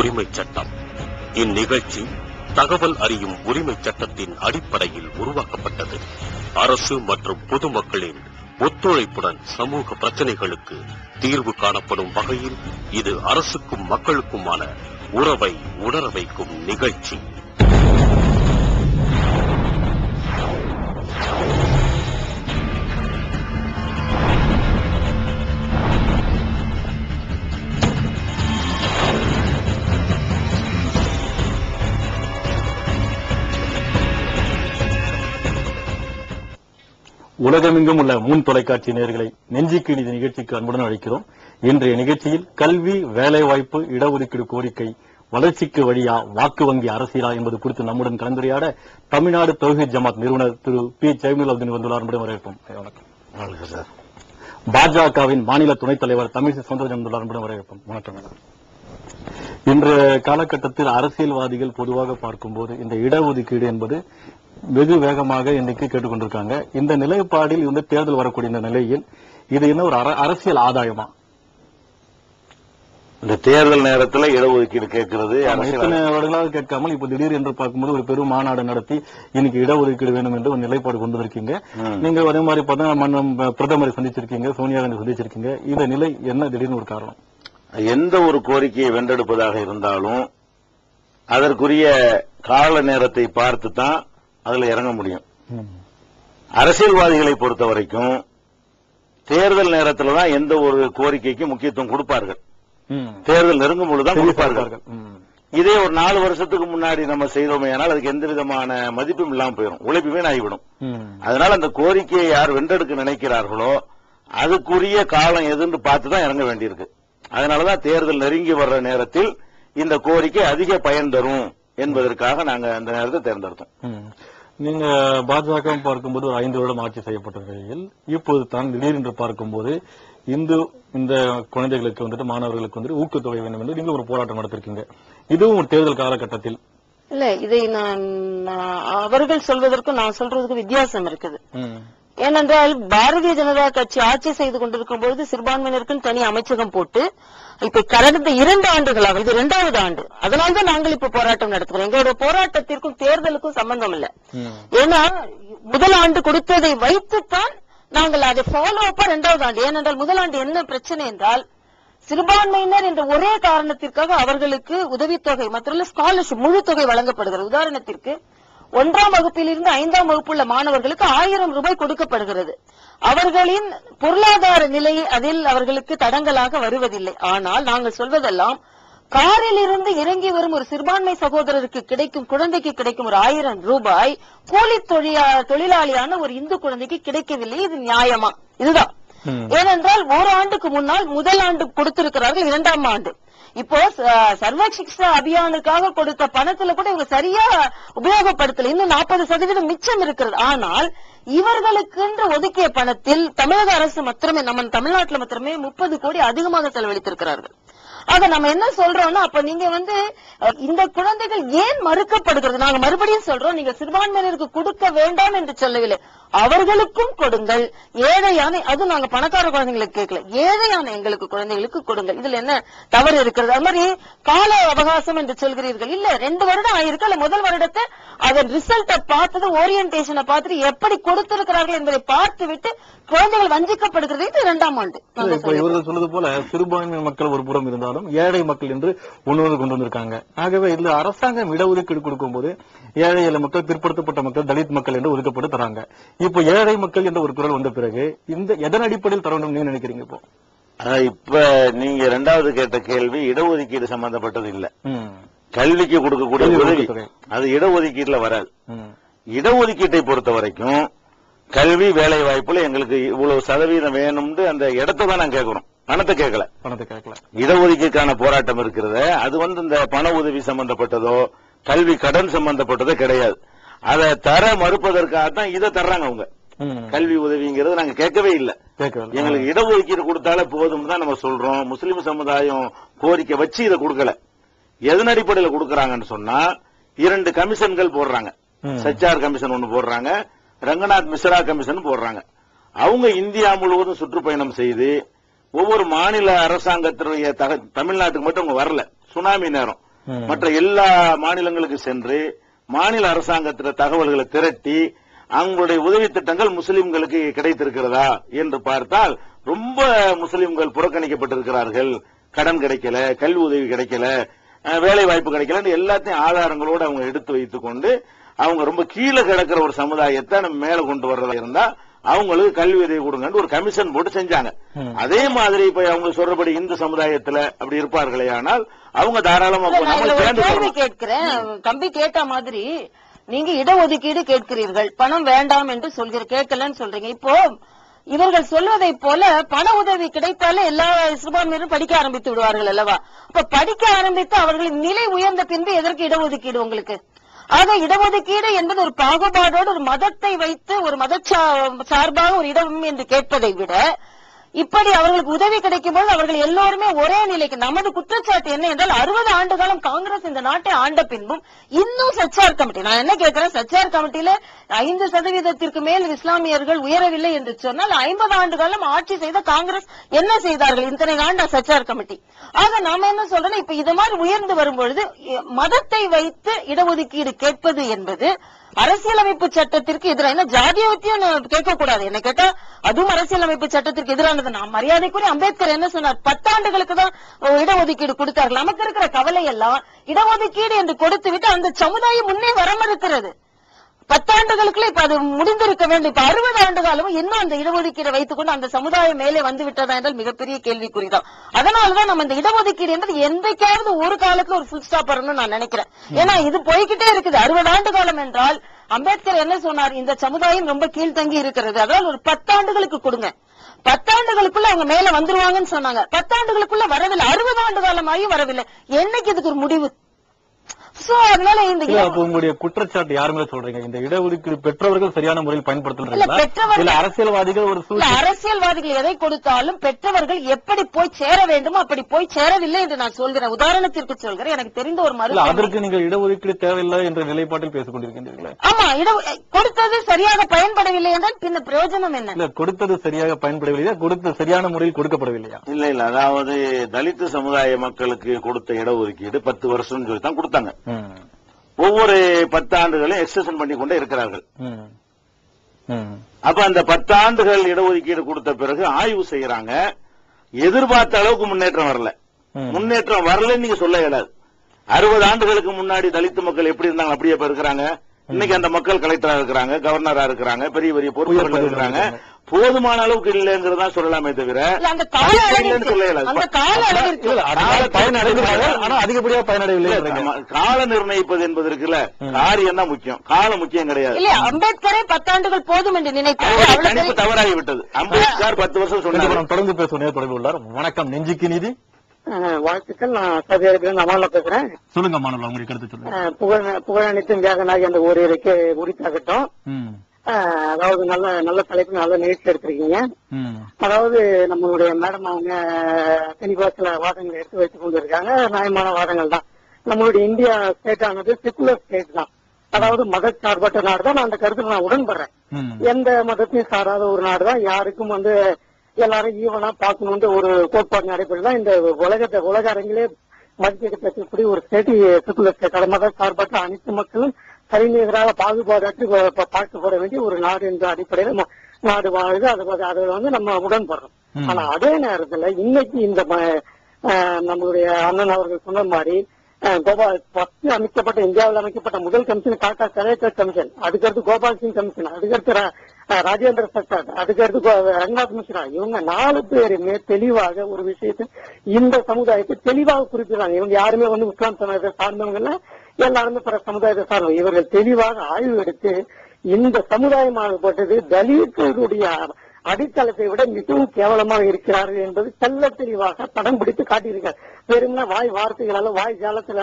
உரிமை சட்டம். இந்நிகழ்ச்சி தகவல் அறியும் உரிமை சட்டத்தின் அடிப்படையில் உருவாக்கப்பட்டது. அரசு மற்றும் பொதுமக்களின் ஒத்துழைப்புடன் சமூக பிரச்சனைகளுக்கு தீர்வு காணப்படும் வகையில் இது அரசுக்கும் மக்களுக்குமான உறவை உணர வைக்கும் நிகழ்ச்சி. உலகமெங்கும் உள்ள முன் தொலைக்காட்சி நேயர்களை நெஞ்சுக்கு நீதி நிகழ்ச்சிக்கு அன்புடன் அழைக்கிறோம். இன்றைய நிகழ்ச்சியில் கல்வி, வேலைவாய்ப்பு, இடஒதுக்கீடு கோரிக்கை, வளர்ச்சிக்கு வழியா, வாக்கு வங்கி அரசியலா என்பது குறித்து நம்முடன் கலந்துரையாட தமிழ்நாடு தௌஹீத் ஜமாத் நிறுவனர் திரு பி. ஜெயமுல் வந்துள்ளார். வரவேற்போம். வணக்கம் சார். பாஜகவின் மாநில துணைத் தலைவர் தமிழிசை சவுந்தரராஜன் வந்துள்ளார். வரவேற்போம். வணக்கம். இன்றைய காலகட்டத்தில் அரசியல்வாதிகள் பொதுவாக பார்க்கும்போது இந்த இடஒதுக்கீடு என்பது வெகு வேகமாக இன்னைக்கு கேட்டுக்கொண்டிருக்காங்க. இந்த நிலைப்பாடில் இந்த தேர்தல் வரக்கூடிய இந்த நிலையில் இது என்ன ஒரு அரசியல் ஆதாயமா? இந்த தேர்தல் நேரத்தில் இடஒதுக்கீடு கேட்கிறது எத்தனை வருடங்களாக கேட்காமல் இப்ப திடீர் என்று பார்க்கும்போது ஒரு பெரும் மாநாடு நடத்தி இன்னைக்கு இடஒதுக்கீடு வேணும் என்று ஒரு நிலைப்பாடு கொண்டு வந்திருக்கீங்க. நீங்க அதே மாதிரி பார்த்தா பிரதமரை சந்திச்சிருக்கீங்க, சோனியா காந்தி சந்திச்சிருக்கீங்க. இந்த நிலை என்ன திடீர்னு ஒரு காரணம்? எந்த ஒரு கோரிக்கையை வென்றெடுப்பதாக இருந்தாலும் அதற்குரிய கால நேரத்தை பார்த்து தான் அதுல இறங்க முடியும். அரசியல்வாதிகளை பொறுத்த வரைக்கும் தேர்தல் நேரத்தில் தான் எந்த ஒரு கோரிக்கைக்கு முக்கியத்துவம் கொடுப்பார்கள். தேர்தல் நெருங்கும் பொழுதுதான் கொடுப்பார்கள். இதே ஒரு 4 வருஷத்துக்கு முன்னாடி நம்ம செய்தோமே ஆனால் அதுக்கு எந்த விதமான மதிப்பும் இல்லாமல் போயிடும், உழைப்புமே ஆகிவிடும். அதனால அந்த கோரிக்கையை யார் வென்றெடுக்க நினைக்கிறார்களோ அதுக்குரிய காலம் எதுன்னு பார்த்துதான் இறங்க வேண்டியிருக்கு. அதனாலதான் தேர்தல் நெருங்கி வர்ற நேரத்தில் இந்த கோரிக்கை அதிக பயன் தரும் என்பதற்காக நாங்க அந்த நேரத்தை தேர்ந்தெடுத்தோம். நீங்க பாஜக பார்க்கும்போது ஒரு 5 வருடம் ஆட்சி செய்யப்பட்ட நிலையில் இப்போது தான் திடீரென்று பார்க்கும்போது இந்த குழந்தைகளுக்கு வந்துட்டு மாணவர்களுக்கு வந்துட்டு ஊக்கத்தொகை வேண்டும் என்று நீங்க ஒரு போராட்டம் நடத்திருக்கீங்க. இதுவும் ஒரு தேர்தல் காலகட்டத்தில் இல்ல, இதை நான் அவர்கள் சொல்வதற்கும் நான் சொல்றதுக்கும் வித்தியாசம் இருக்குது. ஏனென்றால் பாரதிய ஜனதா கட்சி ஆட்சி செய்து கொண்டிருக்கும் பொழுது சிறுபான்மையினருக்கும் தனி அமைச்சகம் போட்டு இப்ப கடந்த 2 ஆண்டுகளாக இது 2வது ஆண்டு. அதனால்தான் நாங்கள் இப்ப போராட்டம் நடத்துகிறோம். எங்களுடைய போராட்டத்திற்கும் தேர்தலுக்கும் சம்பந்தம் இல்ல. ஏன்னா முதல் ஆண்டு கொடுத்ததை வைத்துத்தான் நாங்கள் அதை ஃபாலோ அப்பா 2வது ஆண்டு. ஏனென்றால் முதல் ஆண்டு என்ன பிரச்சனை என்றால் சிறுபான்மையினர் என்ற ஒரே காரணத்திற்காக அவர்களுக்கு உதவித்தொகை மற்றும் ஸ்காலர்ஷிப் முழு தொகை வழங்கப்படுகிறது. உதாரணத்திற்கு 1ஆம் வகுப்பிலிருந்து 5ஆம் வகுப்புள்ள மாணவர்களுக்கு 1000 ரூபாய் கொடுக்கப்படுகிறது. அவர்களின் பொருளாதார நிலை அதில் அவர்களுக்கு தடங்கலாக வருவதில்லை. ஆனால் நாங்கள் சொல்வதெல்லாம் காரில் இருந்து இறங்கி வரும் ஒரு சிறுபான்மை சகோதரருக்கு கிடைக்கும், குழந்தைக்கு கிடைக்கும் ஒரு 1000 ரூபாய் கூலி தொழிலாளியான ஒரு இந்து குழந்தைக்கு கிடைக்கவில்லை. இது நியாயமா? இதுதான். ஏனென்றால் ஒரு ஆண்டுக்கு முன்னால் முதல் ஆண்டு கொடுத்திருக்கிறார்கள், 2ஆம் ஆண்டு. இப்போ சர்வ சிக்ஷா அபியானுக்காக கொடுத்த பணத்துல கூட இவங்க சரியா உபயோகப்படுத்தல. இன்னும் 40% மிச்சம் இருக்கிறது. ஆனால் இவர்களுக்கு ஒதுக்கிய பணத்தில் தமிழக அரசு மாத்திரமே, நம்ம தமிழ்நாட்டில் மாத்திரமே 30 கோடி அதிகமாக செலவழித்திருக்கிறார்கள். ஆக நம்ம என்ன சொல்றோம்னா, அப்ப நீங்க இந்த குழந்தைகள் ஏன் மறுக்கப்படுகிறது? நாங்க மறுபடியும் சொல்றோம், நீங்க சிறுபான்மையினருக்கு கொடுக்க வேண்டாம் என்று சொல்லவில்லை, அவர்களுக்கும் கொடுங்கள். ஏழையான, அது நாங்க பணக்கார குழந்தைங்களுக்கு கேட்கல, ஏழையான எங்களுக்கு குழந்தைகளுக்கு கொடுங்கள். இதுல என்ன தவறு இருக்கிறது? அது மாதிரி கால அவகாசம் என்று சொல்கிறீர்கள். இல்ல, 2 வருடம் ஆயிருக்கு. அல்ல முதல் வருடத்தை அதன் ரிசல்ட்டை பார்த்தது, ஓரியன்டேஷனை பார்த்துட்டு எப்படி கொடுத்திருக்கிறார்கள் என்பதை பார்த்து விட்டு குழந்தைகள் வஞ்சிக்கப்படுகிறது. இது 2ஆம் ஆண்டு. இவர்கள் சொல்வது போல சிறுபான்மை மக்கள் ஒரு புறம் இருந்தாலும் ஏழை மக்கள் என்று ஒன்று கொண்டு வந்திருக்காங்க. ஆகவே இதுல அரசாங்கம் இடஒதுக்கீடு கொடுக்கும் போது ஏழை எளிய மக்கள், பிற்படுத்தப்பட்ட மக்கள், தலித் மக்கள் என்று ஒதுக்கப்பட்டு தராங்க. இப்ப ஏழை மக்கள் என்ற ஒரு குரல் வந்த பிறகு இந்த எதன் அடிப்படையில் தர வேண்டும் நீங்க நினைக்கிறீங்க? இப்போ இப்ப நீங்க 2வது கேட்ட கேள்வி இடஒதுக்கீடு சம்பந்தப்பட்டது இல்ல. கல்விக்கு கொடுக்கக்கூடிய உதவி அது இடஒதுக்கீட்டுல வராது. இடஒதுக்கீட்டை பொறுத்த வரைக்கும் கல்வி, வேலை வாய்ப்புல எங்களுக்கு இவ்வளவு சதவீதம் வேணும்னு அந்த இடத்தை தான் நாங்க கேட்கிறோம், பணத்தை கேட்கல. இடஒதுக்கீட்டுக்கான போராட்டம் இருக்கிறத அது இந்த பண உதவி சம்பந்தப்பட்டதோ கல்வி கடன் சம்பந்தப்பட்டதோ கிடையாது. அதை தர மறுப்பதற்காகத்தான் இதை தர்றாங்க அவங்க. கல்வி உதவிங்கிறது நாங்க கேட்கவே இல்லை. எங்களுக்கு இடஒதுக்கீடு கொடுத்தாலே போதும் தான் நம்ம சொல்றோம். முஸ்லிம் சமுதாயம் கோரிக்கை வச்சு இதை கொடுக்கல. எதன் அடிப்படையில் கொடுக்கறாங்கன்னு சொன்னா 2 கமிஷன்கள் போடுறாங்க. சச்சார் கமிஷன் ஒன்னு போடுறாங்க, ரங்கநாத் மிஸ்ரா கமிஷன் போடுறாங்க. அவங்க இந்தியா முழுவதும் சுற்றுப்பயணம் செய்து ஒவ்வொரு மாநில அரசாங்கத்தினுடைய தமிழ்நாட்டுக்கு மட்டும் அவங்க வரல. சுனாமி நேரம் மற்ற எல்லா மாநிலங்களுக்கு சென்று மாநில அரசாங்கத்தில தகவல்களை திரட்டி அவங்களுடைய உதவி திட்டங்கள் முஸ்லிம்களுக்கு கிடைத்திருக்கிறதா என்று பார்த்தால் ரொம்ப முஸ்லிம்கள் புறக்கணிக்கப்பட்டிருக்கிறார்கள். கடன் கிடைக்கல, கல்வி உதவி கிடைக்கல, வேலை வாய்ப்பு கிடைக்கல, எல்லாத்தையும் ஆதாரங்களோடு அவங்க எடுத்து வைத்துக் கொண்டு அவங்க ரொம்ப கீழே கிடக்கிற ஒரு சமுதாயத்தை நம்ம மேல கொண்டு வர்றதா இருந்தா அவங்களுக்கு கல்வி உதவி கொடுங்கன்னு ஒரு கமிஷன் போட்டு செஞ்சாங்க. அதே மாதிரி இப்ப அவங்க சொல்றபடி இந்து சமுதாயத்துல அப்படி இருப்பார்களே, ஆனால் அவங்க தாராளமா கேள்வி கேட்கிறேன். தம்பி கேட்ட மாதிரி நீங்க இடஒதுக்கீடு கேட்கிறீர்கள், பணம் வேண்டாம் என்று கேட்கலன்னு சொல்றீங்க. இப்போ இவர்கள் சொல்வதை போல பண உதவி கிடைத்தாலே எல்லா சிறுபான்மையினரும் படிக்க ஆரம்பித்து விடுவார்கள் அல்லவா? அப்ப படிக்க ஆரம்பித்து அவர்களின் நிலை உயர்ந்த பின்பு எதற்கு இடஒதுக்கீடு உங்களுக்கு? ஆக இடஒதுக்கீடு என்பது ஒரு பாகுபாடோடு ஒரு மதத்தை வைத்து ஒரு மத சார்பாக ஒரு இடம் என்று கேட்பதை விட இப்படி அவர்களுக்கு உதவி கிடைக்கும் போது அவர்கள் எல்லோருமே ஒரே நிலைக்கு. நமது குற்றச்சாட்டு என்ன என்றால் 60 ஆண்டு காலம் காங்கிரஸ் இந்த நாட்டை ஆண்ட பின்பும் இன்னும் சச்சார் கமிட்டி, நான் என்ன கேட்கிறேன், சச்சார் கமிட்டியில 5% மேல் இஸ்லாமியர்கள் உயரவில்லை என்று சொன்னால் 50 ஆண்டு காலம் ஆட்சி செய்த காங்கிரஸ் என்ன செய்தார்கள் இத்தனை ஆண்டு சச்சார் கமிட்டி? ஆக நாம என்ன சொல்றோம், இப்ப இது மாதிரி உயர்ந்து வரும்பொழுது மதத்தை வைத்து இடஒதுக்கீடு கேட்பது என்பது அரசியலமைப்பு சட்டத்திற்கு எதிரான ஜாதியத்தையும் கேட்கக்கூடாது. என்ன கேட்டா அதுவும் அரசியலமைப்பு சட்டத்திற்கு எதிரானது. நாம் மரியாதைக்குரிய அம்பேத்கர் என்ன சொன்னார், 10 ஆண்டுகளுக்கு தான் இடஒதுக்கீடு கொடுத்தார்கள். நமக்கு இருக்கிற கவலை எல்லாம் இடஒதுக்கீடு என்று கொடுத்து விட்டு அந்த சமுதாயம் முன்னே வர மறுக்கிறது. 10 ஆண்டுகளுக்குள்ள இப்ப அது முடிந்திருக்க வேண்டும். இப்ப 60 ஆண்டு காலமும் இன்னும் அந்த இடஒதுக்கீடை வைத்துக் கொண்டு அந்த சமுதாயம் மேலே வந்து விட்டதா என்றால் மிகப்பெரிய கேள்விக்குறிதான். அதனாலதான் நம்ம இந்த இடஒதுக்கீடு என்பது எந்தைக்காவது ஒரு காலத்துல ஒரு ஃபுல் ஸ்டாப் வரணும்னு நான் நினைக்கிறேன். ஏன்னா இது போய்கிட்டே இருக்குது. 60 ஆண்டு காலம் என்றால் அம்பேத்கர் என்ன சொன்னார், இந்த சமுதாயம் ரொம்ப கீழ்த்தங்கி இருக்கிறது, அதாவது ஒரு 10 ஆண்டுகளுக்கு கொடுங்க, 10 ஆண்டுகளுக்குள்ள அவங்க மேல வந்துருவாங்கன்னு சொன்னாங்க. 10 ஆண்டுகளுக்குள்ள வரவில்லை, 60 ஆண்டு காலமாயும் வரவில்லை. என்னைக்கு இதுக்கு ஒரு முடிவு? அதனால உங்களுடைய குற்றச்சாட்டு யாருமே சொல்றீங்க, இந்த இடஒதுக்கீடு பெற்றவர்கள் சரியான முறையில் பயன்படுத்துறாங்க, அரசியல்வாதிகள் எதை கொடுத்தாலும் பெற்றவர்கள் எப்படி போய் சேர வேண்டுமோ அப்படி போய் சேரவில்லை என்று நான் சொல்கிறேன். உதாரணத்திற்கு சொல்கிறேன், எனக்கு தெரிந்த ஒரு மருத்துவ, அதற்கு நீங்கள் இடஒதுக்கீடு தேவையில்லை என்ற நிலைப்பாட்டில் பேசிக் கொண்டிருக்கின்றீர்கள். ஆமா, கொடுத்தது சரியாக பயன்படவில்லை என்றால் பின்ன பிரயோஜனம் என்ன? கொடுத்தது சரியாக பயன்படவில்லையா, கொடுத்த சரியான முறையில் கொடுக்கப்படவில்லையா? இல்ல, அதாவது தலித் சமுதாய மக்களுக்கு கொடுத்த இடஒதுக்கீடு 10 வருஷம் சொல்லி தான் கொடுத்தாங்க. ஒவ்வொரு 10 ஆண்டுகளையும் எக்ஸ்டென்ஷன் பண்ணி கொண்டே இருக்கிறார்கள். அப்ப அந்த 10 ஆண்டுகள் இடஒதுக்கீடு கொடுத்த பிறகு ஆய்வு செய்யறாங்க. எதிர்பார்த்த அளவுக்கு முன்னேற்றம் வரல. முன்னேற்றம் வரலன்னு நீங்க சொல்ல இயலாது. 60 ஆண்டுகளுக்கு முன்னாடி தலித் மக்கள் எப்படி இருந்தாங்க அப்படியே இப்ப இருக்கிறாங்க. இன்னைக்கு அந்த மக்கள் கலெக்டரா இருக்கிறாங்க, கவர்னரா இருக்கிறாங்க, பெரிய பெரிய பொறுப்புகள் இருக்கிறாங்க. போதுமான அளவுக்கு இல்லைங்கிறதா சொல்லலாமே தவிர அதிகப்படியாக பயனடையவில்லை. கால நிர்ணயிப்பது என்பது இருக்குல்ல, காரியம் தான் முக்கியம், காலம் முக்கியம் கிடையாது. அம்பேத்கரே 10 ஆண்டுகள் போதும் என்று நினைத்தார், கணிப்பு தவறாகிவிட்டது. அம்பேத்கர் 10 வருஷம் சொன்னார். தொடர்ந்து பேசுவோம், தொடர்பு உள்ளார். வணக்கம், நெஞ்சுக்கு நீதி. வாழ்த்துக்கள். நான் சவுதி அரேபியா அமான்ல பேசுறேன். சொல்லுங்க அமானுல்லா, உங்களுக்கு கருத்து சொல்லுங்க. புகழனைத்தும் வேகனாகி அந்த ஓரிரைக்கு உரித்தாகட்டும். அதாவது நல்ல தலைப்பு, நல்ல நிகழ்ச்சி எடுத்திருக்கீங்க. அதாவது நம்மளுடைய மேடம் அவங்க தெளிவா சில வாதங்களை எடுத்து வைத்துக் கொண்டு இருக்காங்க. நியாயமான வாதங்கள் தான். நம்மளுடைய இந்தியா ஸ்டேட் ஆனது செக்குலர் ஸ்டேட் தான். அதாவது மத சார்பற்ற நாடு தான். நான் அந்த கருத்துல நான் உடன்படுறேன். எந்த மதத்தையும் சாராத ஒரு நாடு தான். யாருக்கும் எல்லாரும் ஈவனா பார்க்கணும்னு ஒரு கோட்பாடு நடைபெறுதான் இந்த உலக அரங்கிலே மதிப்பிடக்கூடிய ஒரு ஸ்டேட் செக்குலர் ஸ்டேட். மத சார்பற்ற அனைத்து மக்களும் சரிநிகராக பாகுபாடு பார்க்கப்பட வேண்டிய ஒரு நாடு என்ற அடிப்படையில நாடு வாழுது. அதுல நம்ம உடன்படுறோம். ஆனா அதே நேரத்துல இன்னைக்கு இந்த நம்மளுடைய அண்ணன் அவர்கள் சொன்ன மாதிரி அமைக்கப்பட்ட இந்தியாவில் அமைக்கப்பட்ட முதல் கமிஷன் டாடா கலேக்டர் கமிஷன், அதுக்கடுத்து கோபால் சிங் கமிஷன், அதுக்கடுத்து ராஜேந்திர சர்கார், அதுக்கடுத்து ரங்கநாத் மிஸ்ரா, இவங்க 4 பேருமே தெளிவாக ஒரு விஷயத்தை இந்த சமுதாயத்தை தெளிவாக குறிப்பிடுறாங்க. இவங்க யாருமே இஸ்லாம் சமுதாயத்தை சார்ந்தவங்க இல்ல, எல்லாருமே பிற சமுதாயத்தை சார்ந்தவங்க. இவர்கள் தெளிவாக ஆய்வு எடுத்து இந்த சமுதாயமாகப்பட்டது தலித்துடைய அடித்தளத்தை விட மிகவும் கேவலமாக இருக்கிறார்கள் என்பது தெல்ல தெளிவாக படம் பிடித்து காட்டியிருக்கார். வெறும்னா வாய் வார்த்தைகளால வாய் ஜாலத்துல